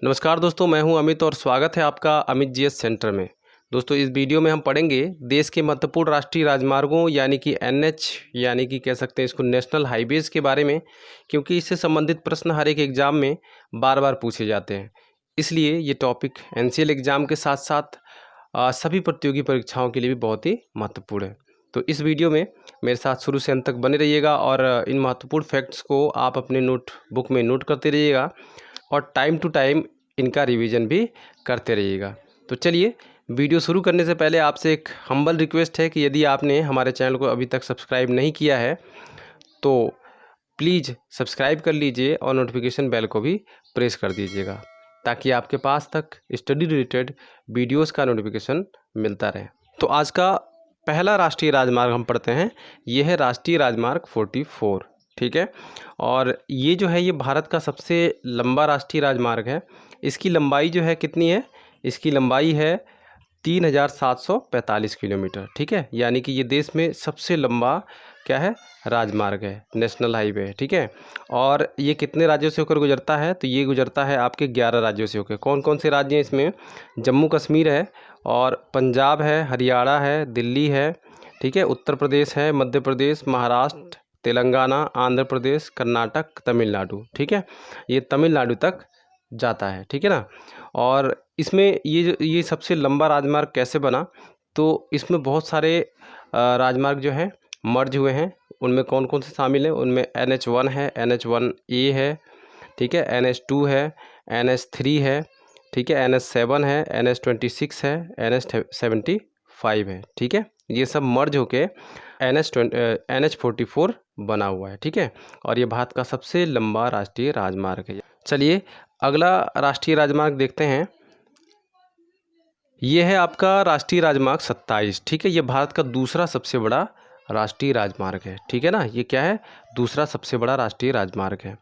नमस्कार दोस्तों, मैं हूं अमित और स्वागत है आपका अमित जीएस सेंटर में। दोस्तों, इस वीडियो में हम पढ़ेंगे देश के महत्वपूर्ण राष्ट्रीय राजमार्गों यानी कि एनएच यानी कि कह सकते हैं इसको नेशनल हाईवेज़ के बारे में, क्योंकि इससे संबंधित प्रश्न हर एक एग्ज़ाम में बार बार पूछे जाते हैं। इसलिए ये टॉपिक एनसीएल एग्ज़ाम के साथ साथ सभी प्रतियोगी परीक्षाओं के लिए भी बहुत ही महत्वपूर्ण है। तो इस वीडियो में मेरे साथ शुरू से अंत तक बने रहिएगा और इन महत्वपूर्ण फैक्ट्स को आप अपने नोटबुक में नोट करते रहिएगा और टाइम टू टाइम इनका रिवीजन भी करते रहिएगा। तो चलिए, वीडियो शुरू करने से पहले आपसे एक हम्बल रिक्वेस्ट है कि यदि आपने हमारे चैनल को अभी तक सब्सक्राइब नहीं किया है तो प्लीज़ सब्सक्राइब कर लीजिए और नोटिफिकेशन बेल को भी प्रेस कर दीजिएगा ताकि आपके पास तक स्टडी रिलेटेड वीडियोस का नोटिफिकेशन मिलता रहे। तो आज का पहला राष्ट्रीय राजमार्ग हम पढ़ते हैं। ये है राष्ट्रीय राजमार्ग 44, ठीक है। और ये जो है ये भारत का सबसे लंबा राष्ट्रीय राजमार्ग है। इसकी लंबाई जो है कितनी है? इसकी लंबाई है 3745 किलोमीटर, ठीक है। यानी कि ये देश में सबसे लंबा क्या है? राजमार्ग है, नेशनल हाईवे है, ठीक है। और ये कितने राज्यों से होकर गुजरता है? तो ये गुजरता है आपके 11 राज्यों से होकर। कौन कौन से राज्य हैं इसमें? जम्मू कश्मीर है और पंजाब है, हरियाणा है, दिल्ली है, ठीक है, उत्तर प्रदेश है, मध्य प्रदेश, महाराष्ट्र, तेलंगाना, आंध्र प्रदेश, कर्नाटक, तमिलनाडु, ठीक है। ये तमिलनाडु तक जाता है, ठीक है ना। और इसमें ये सबसे लंबा राजमार्ग कैसे बना? तो इसमें बहुत सारे राजमार्ग जो हैं मर्ज हुए हैं। उनमें कौन कौन से शामिल हैं? उनमें NH1 है, NH1A है, ठीक है, NH2 है, NH3 है, ठीक है, NH7 है, NH26 है, NH75 है, ठीक है। ये सब मर्ज होके NH44 बना हुआ है, ठीक है। और ये भारत का सबसे लंबा राष्ट्रीय राजमार्ग है। चलिए, अगला राष्ट्रीय राजमार्ग देखते हैं। ये है आपका राष्ट्रीय राजमार्ग 27, ठीक है। ये भारत का दूसरा सबसे बड़ा राष्ट्रीय राजमार्ग है, ठीक है ना। ये क्या है? दूसरा सबसे बड़ा राष्ट्रीय राजमार्ग है।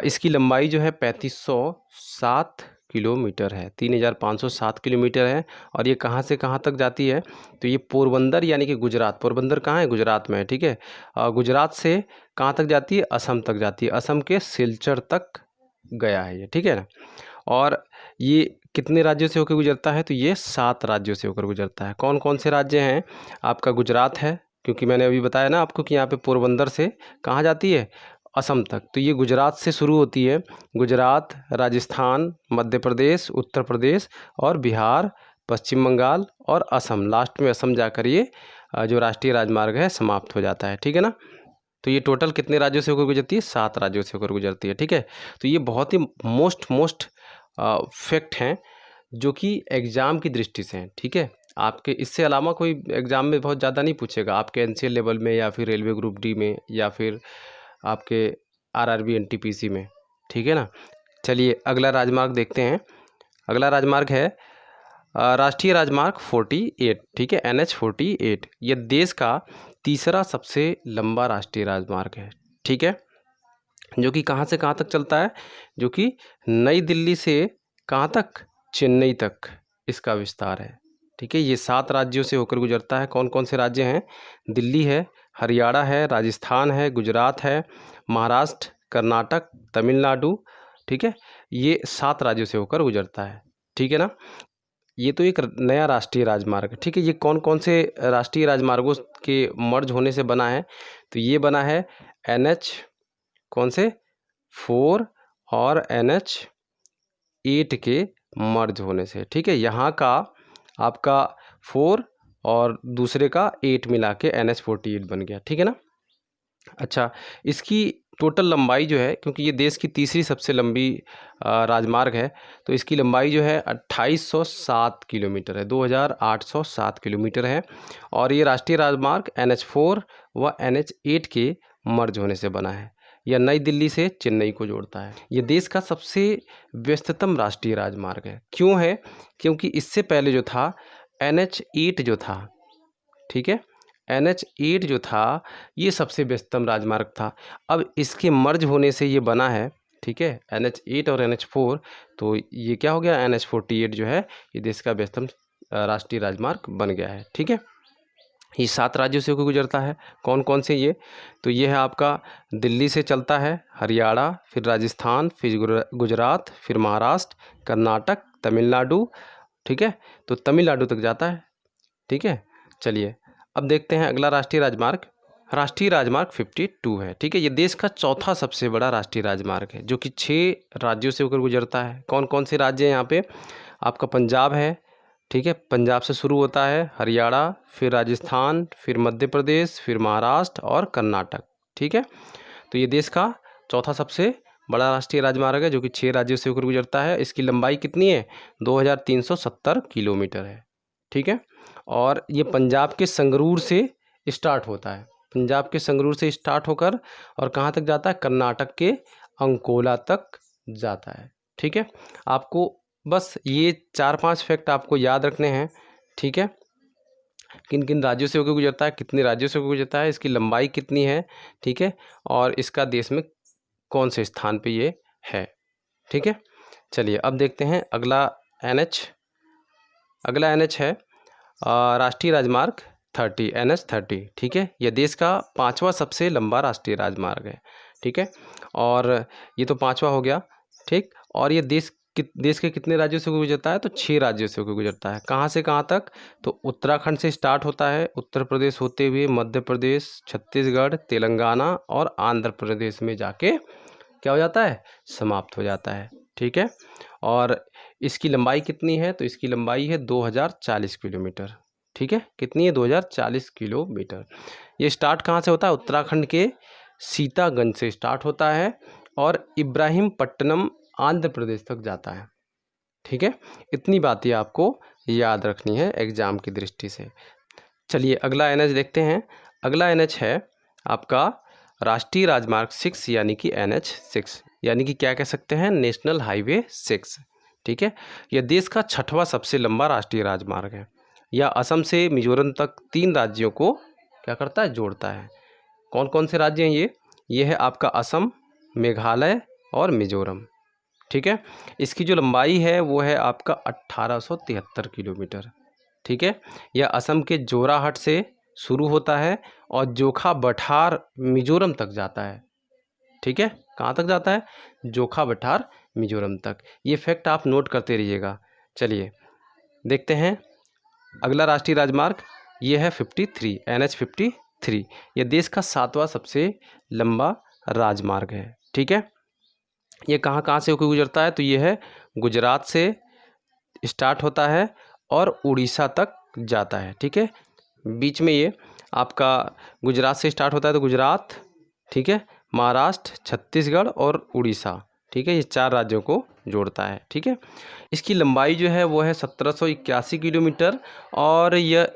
इसकी लंबाई जो है 3507 किलोमीटर है, 3507 किलोमीटर है। और ये कहाँ से कहाँ तक जाती है? तो ये पोरबंदर यानी कि गुजरात, पोरबंदर कहाँ है? गुजरात में है, ठीक है। गुजरात से कहाँ तक जाती है? असम तक जाती है, असम के सिलचर तक गया है ये, ठीक है ना। और ये कितने राज्यों से होकर गुजरता है? तो ये 7 राज्यों से होकर गुजरता है। कौन कौन से राज्य हैं? आपका गुजरात है, क्योंकि मैंने अभी बताया ना आपको कि यहाँ पे पोरबंदर से कहाँ जाती है? असम तक। तो ये गुजरात से शुरू होती है। गुजरात, राजस्थान, मध्य प्रदेश, उत्तर प्रदेश और बिहार, पश्चिम बंगाल और असम, लास्ट में असम जाकर ये जो राष्ट्रीय राजमार्ग है समाप्त हो जाता है, ठीक है ना। तो ये टोटल कितने राज्यों से होकर गुजरती है? 7 राज्यों से होकर गुजरती है, ठीक है। तो ये बहुत ही मोस्ट फैक्ट हैं जो कि एग्ज़ाम की दृष्टि से हैं, ठीक है। आपके इससे अलावा कोई एग्ज़ाम में बहुत ज़्यादा नहीं पूछेगा, आपके एनसीएल लेवल में या फिर रेलवे ग्रुप डी में या फिर आपके आरआरबी एनटीपीसी में, ठीक है ना। चलिए, अगला राजमार्ग देखते हैं। अगला राजमार्ग है राष्ट्रीय राजमार्ग 48, ठीक है, NH48। ये देश का तीसरा सबसे लंबा राष्ट्रीय राजमार्ग है, ठीक है, जो कि कहाँ से कहाँ तक चलता है? जो कि नई दिल्ली से कहाँ तक? चेन्नई तक इसका विस्तार है, ठीक है। ये 7 राज्यों से होकर गुजरता है। कौन कौन से राज्य हैं? दिल्ली है, हरियाणा है, राजस्थान है, गुजरात है, महाराष्ट्र, कर्नाटक, तमिलनाडु, ठीक है। ये 7 राज्यों से होकर गुजरता है, ठीक है ना। ये तो एक नया राष्ट्रीय राजमार्ग है, ठीक है। ये कौन कौन से राष्ट्रीय राजमार्गों के मर्ज होने से बना है? तो ये बना है NH कौन से 4 और NH8 के मर्ज होने से, ठीक है। यहाँ का आपका 4 और दूसरे का 8 मिला के NH48 बन गया, ठीक है ना। अच्छा, इसकी टोटल लंबाई जो है, क्योंकि ये देश की तीसरी सबसे लंबी राजमार्ग है, तो इसकी लंबाई जो है 2807 किलोमीटर है, 2807 किलोमीटर है। और ये राष्ट्रीय राजमार्ग NH4 व NH8 के मर्ज होने से बना है। यह नई दिल्ली से चेन्नई को जोड़ता है। ये देश का सबसे व्यस्ततम राष्ट्रीय राजमार्ग है। क्यों है? क्योंकि इससे पहले जो था NH8 जो था, ठीक है, NH8 जो था ये सबसे व्यस्ततम राजमार्ग था। अब इसके मर्ज होने से ये बना है, ठीक है, NH8 और NH4। तो ये क्या हो गया? NH48 जो है ये देश का व्यस्ततम राष्ट्रीय राजमार्ग बन गया है, ठीक है। ये 7 राज्यों से होकर गुजरता है। कौन कौन से ये? तो ये है आपका दिल्ली से चलता है, हरियाणा, फिर राजस्थान, फिर गुजरात, फिर महाराष्ट्र, कर्नाटक, तमिलनाडु, ठीक है। तो तमिलनाडु तक जाता है, ठीक है। चलिए अब देखते हैं अगला राष्ट्रीय राजमार्ग। राष्ट्रीय राजमार्ग 52 है, ठीक है। ये देश का चौथा सबसे बड़ा राष्ट्रीय राजमार्ग है, जो कि 6 राज्यों से होकर गुजरता है। कौन कौन से राज्य हैं यहाँ पे? आपका पंजाब है, ठीक है, पंजाब से शुरू होता है, हरियाणा, फिर राजस्थान, फिर मध्य प्रदेश, फिर महाराष्ट्र और कर्नाटक, ठीक है। तो ये देश का चौथा सबसे बड़ा राष्ट्रीय राजमार्ग है, जो कि 6 राज्यों से होकर गुजरता है। इसकी लंबाई कितनी है? 2370 किलोमीटर है, ठीक है। और ये पंजाब के संगरूर से स्टार्ट होता है, पंजाब के संगरूर से स्टार्ट होकर और कहाँ तक जाता है? कर्नाटक के अंकोला तक जाता है, ठीक है। आपको बस ये 4-5 फैक्ट आपको याद रखने हैं, ठीक है। किन किन राज्यों से होकर गुजरता है, कितने राज्यों से होकर गुजरता है, इसकी लंबाई कितनी है, ठीक है, और इसका देश में कौन से स्थान पे ये है, ठीक है। चलिए अब देखते हैं अगला NH। अगला NH है राष्ट्रीय राजमार्ग 30, NH 30, ठीक है। यह देश का 5वां सबसे लंबा राष्ट्रीय राजमार्ग है, ठीक है। और ये तो 5वां हो गया, ठीक। और ये देश के कितने राज्यों से गुजरता है? तो 6 राज्यों से होकर गुजरता है। कहाँ से कहाँ तक? तो उत्तराखंड से स्टार्ट होता है, उत्तर प्रदेश होते हुए मध्य प्रदेश, छत्तीसगढ़, तेलंगाना और आंध्र प्रदेश में जाके क्या हो जाता है? समाप्त हो जाता है, ठीक है। और इसकी लंबाई कितनी है? तो इसकी लंबाई है 2040 किलोमीटर, ठीक है। कितनी है? 2040 किलोमीटर। ये स्टार्ट कहाँ से होता है? उत्तराखंड के सीतागंज से स्टार्ट होता है और इब्राहिमपट्टनम आंध्र प्रदेश तक जाता है, ठीक है। इतनी बातें आपको याद रखनी है एग्जाम की दृष्टि से। चलिए अगला NH देखते हैं। अगला NH है आपका राष्ट्रीय राजमार्ग 6 यानी कि NH 6, यानी कि क्या कह सकते हैं? नेशनल हाईवे 6, ठीक है। यह देश का 6वां सबसे लंबा राष्ट्रीय राजमार्ग है। यह असम से मिजोरम तक 3 राज्यों को क्या करता है? जोड़ता है। कौन कौन से राज्य हैं ये? ये है आपका असम, मेघालय और मिजोरम, ठीक है। इसकी जो लंबाई है वो है आपका 1873 किलोमीटर, ठीक है। यह असम के जोराहट से शुरू होता है और जोखा बठार मिजोरम तक जाता है, ठीक है। कहाँ तक जाता है? जोखा बठार मिजोरम तक। ये फैक्ट आप नोट करते रहिएगा। चलिए देखते हैं अगला राष्ट्रीय राजमार्ग, ये है 53, NH 53। ये देश का 7वां सबसे लंबा राजमार्ग है, ठीक है। ये कहाँ कहाँ से होकर गुजरता है? तो ये है गुजरात से स्टार्ट होता है और उड़ीसा तक जाता है, ठीक है। बीच में ये आपका गुजरात से स्टार्ट होता है तो गुजरात, ठीक है, महाराष्ट्र, छत्तीसगढ़ और उड़ीसा, ठीक है। ये 4 राज्यों को जोड़ता है, ठीक है। इसकी लंबाई जो है वो है 1781 किलोमीटर और यह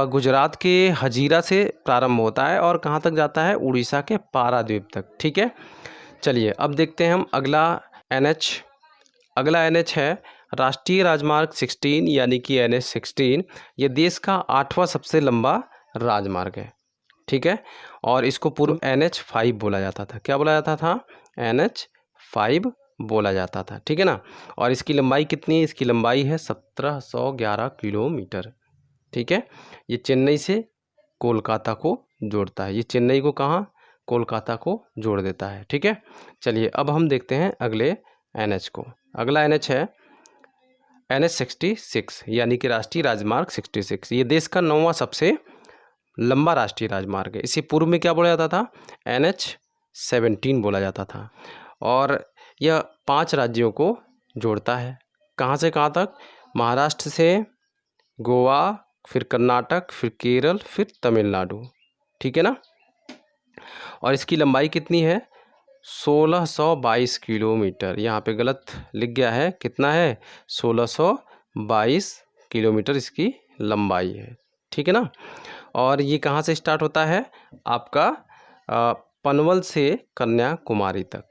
गुजरात के हजीरा से प्रारंभ होता है और कहाँ तक जाता है? उड़ीसा के पारादीप तक, ठीक है। चलिए अब देखते हैं हम अगला NH। अगला NH है राष्ट्रीय राजमार्ग 16 यानी कि NH 16। ये देश का 8वां सबसे लंबा राजमार्ग है, ठीक है। और इसको पूर्व NH 5 बोला जाता था। क्या बोला जाता था? NH 5 बोला जाता था, ठीक है ना। और इसकी लंबाई कितनी है? इसकी लंबाई है 1711 किलोमीटर, ठीक है। ये चेन्नई से कोलकाता को जोड़ता है। ये चेन्नई को कहाँ? कोलकाता को जोड़ देता है, ठीक है। चलिए अब हम देखते हैं अगले NH को। अगला NH है NH 66 यानी कि राष्ट्रीय राजमार्ग 66। ये देश का 9वां सबसे लंबा राष्ट्रीय राजमार्ग है। इसे पूर्व में क्या बोला जाता था? NH 17 बोला जाता था। और यह 5 राज्यों को जोड़ता है। कहाँ से कहाँ तक? महाराष्ट्र से गोवा, फिर कर्नाटक, फिर केरल, फिर तमिलनाडु, ठीक है ना। और इसकी लंबाई कितनी है? 1622 किलोमीटर। यहाँ पे गलत लिख गया है, कितना है? 1622 किलोमीटर इसकी लंबाई है, ठीक है ना। और ये कहाँ से स्टार्ट होता है? आपका पनवल से कन्याकुमारी तक,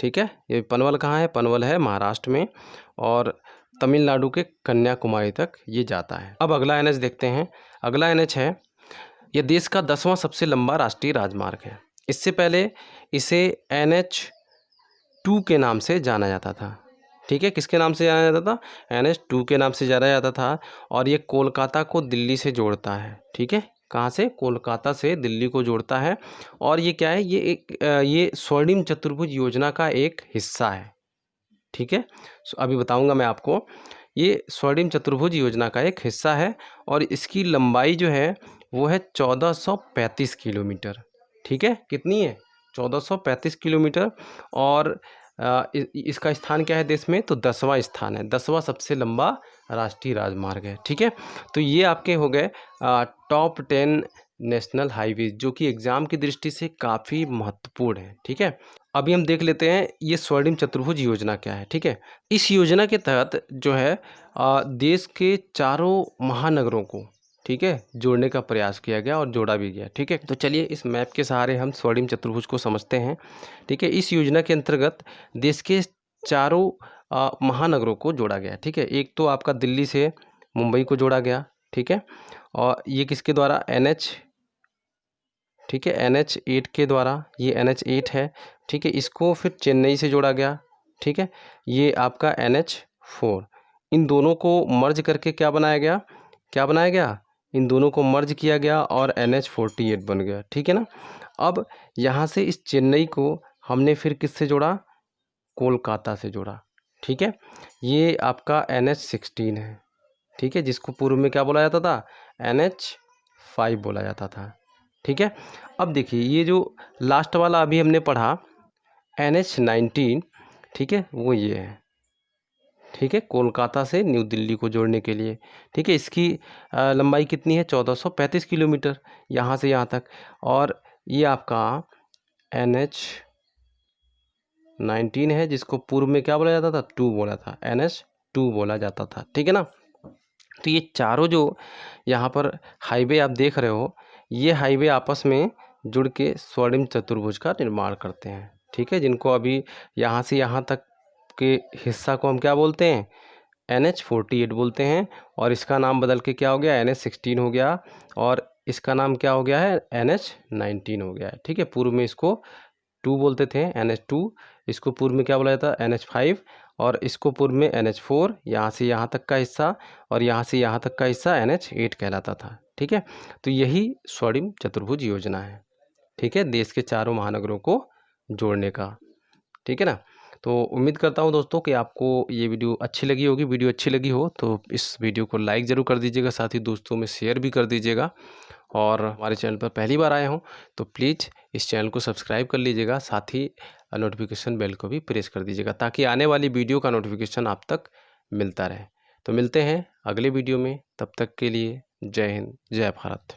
ठीक है। ये पनवल कहाँ है? पनवल है महाराष्ट्र में और तमिलनाडु के कन्याकुमारी तक ये जाता है। अब अगला NH देखते हैं। अगला NH है, यह देश का 10वां सबसे लंबा राष्ट्रीय राजमार्ग है। इससे पहले इसे NH 2 के नाम से जाना जाता था, ठीक है। किसके नाम से जाना जाता था? NH 2 के नाम से जाना जाता था। और ये कोलकाता को दिल्ली से जोड़ता है, ठीक है। कहाँ से? कोलकाता से दिल्ली को जोड़ता है। और ये क्या है? ये स्वर्णिम चतुर्भुज योजना का एक हिस्सा है। ठीक है, अभी बताऊंगा मैं आपको। ये स्वर्णिम चतुर्भुज योजना का एक हिस्सा है और इसकी लंबाई जो है वो है 1435 किलोमीटर। ठीक है, कितनी है? 1435 किलोमीटर। और इसका स्थान क्या है देश में? तो 10वां स्थान है, 10वां सबसे लंबा राष्ट्रीय राजमार्ग है। ठीक है, तो ये आपके हो गए टॉप 10 नेशनल हाईवे जो कि एग्ज़ाम की दृष्टि से काफ़ी महत्वपूर्ण है। ठीक है, अभी हम देख लेते हैं ये स्वर्णिम चतुर्भुज योजना क्या है। ठीक है, इस योजना के तहत जो है देश के चारों महानगरों को, ठीक है, जोड़ने का प्रयास किया गया और जोड़ा भी गया। ठीक है, तो चलिए इस मैप के सहारे हम स्वर्णिम चतुर्भुज को समझते हैं। ठीक है, इस योजना के अंतर्गत देश के चारों महानगरों को जोड़ा गया। ठीक है, एक तो आपका दिल्ली से मुंबई को जोड़ा गया। ठीक है, और ये किसके द्वारा? NH, ठीक है, NH8 के द्वारा, ये NH8 है। ठीक है, इसको फिर चेन्नई से जोड़ा गया। ठीक है, ये आपका NH4। इन दोनों को मर्ज करके क्या बनाया गया? क्या बनाया गया? इन दोनों को मर्ज किया गया और NH48 बन गया। ठीक है ना। अब यहाँ से इस चेन्नई को हमने फिर किससे जोड़ा? कोलकाता से जोड़ा। ठीक है, ये आपका NH16 है। ठीक है, जिसको पूर्व में क्या बोला जाता था? NH5 बोला जाता था। ठीक है, अब देखिए ये जो लास्ट वाला अभी हमने पढ़ा NH19, ठीक है, वो ये है। ठीक है, कोलकाता से न्यू दिल्ली को जोड़ने के लिए। ठीक है, इसकी लंबाई कितनी है? 1435 किलोमीटर यहाँ से यहाँ तक। और ये आपका NH19 है जिसको पूर्व में क्या बोला जाता था? 2 बोला था, NH2 बोला जाता था। ठीक है ना। तो ये चारों जो यहाँ पर हाईवे आप देख रहे हो, ये हाईवे आपस में जुड़ के स्वर्णिम चतुर्भुज का निर्माण करते हैं। ठीक है, जिनको अभी यहाँ से यहाँ तक के हिस्सा को हम क्या बोलते हैं? NH48 बोलते हैं। और इसका नाम बदल के क्या हो गया? NH16 हो गया। और इसका नाम क्या हो गया है? NH19 हो गया है। ठीक है, पूर्व में इसको 2 बोलते थे, NH2। इसको पूर्व में क्या बोला जाता? NH5। और इसको पूर्व में NH4। यहाँ से यहाँ तक का हिस्सा और यहाँ से यहाँ तक का हिस्सा NH8 कहलाता था। ठीक है, तो यही स्वर्णिम चतुर्भुज योजना है। ठीक है, देश के चारों महानगरों को जोड़ने का। ठीक है ना। तो उम्मीद करता हूँ दोस्तों कि आपको ये वीडियो अच्छी लगी होगी। वीडियो अच्छी लगी हो तो इस वीडियो को लाइक ज़रूर कर दीजिएगा, साथ ही दोस्तों में शेयर भी कर दीजिएगा। और हमारे चैनल पर पहली बार आए हों तो प्लीज़ इस चैनल को सब्सक्राइब कर लीजिएगा, साथ ही नोटिफिकेशन बेल को भी प्रेस कर दीजिएगा ताकि आने वाली वीडियो का नोटिफिकेशन आप तक मिलता रहे। तो मिलते हैं अगले वीडियो में, तब तक के लिए जय हिंद, जय भारत।